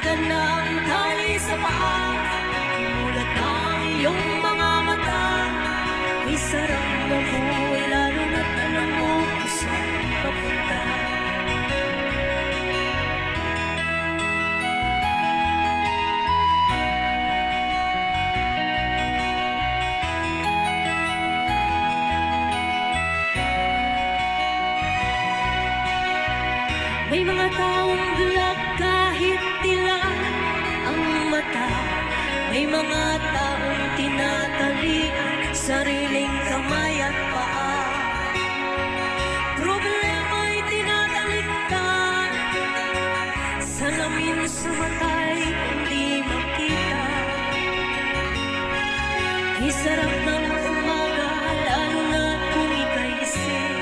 Dagdagan ng tali sa paa, imulat ng iyong mga mata. May sarap na buhay, lalo na't alam mo kung saan papunta. May mga taong bulak kahit tila ang mata. May mga taong tinatali sariling kamay at paa. Problema'y tinatalikdan, salamin sa mata'y hindi makita. Isarap ng umaga, lalo na't kung ika'y gising.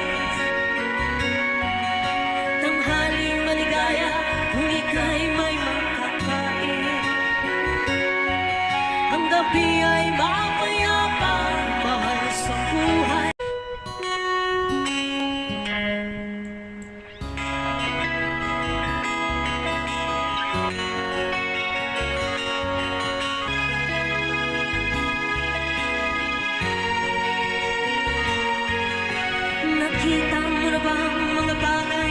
Tanghaling maligaya kung ika'y may makakain. Ang gabi ay mapayapa, mahal sa buhay. Nakita mo na ba ang mga bagay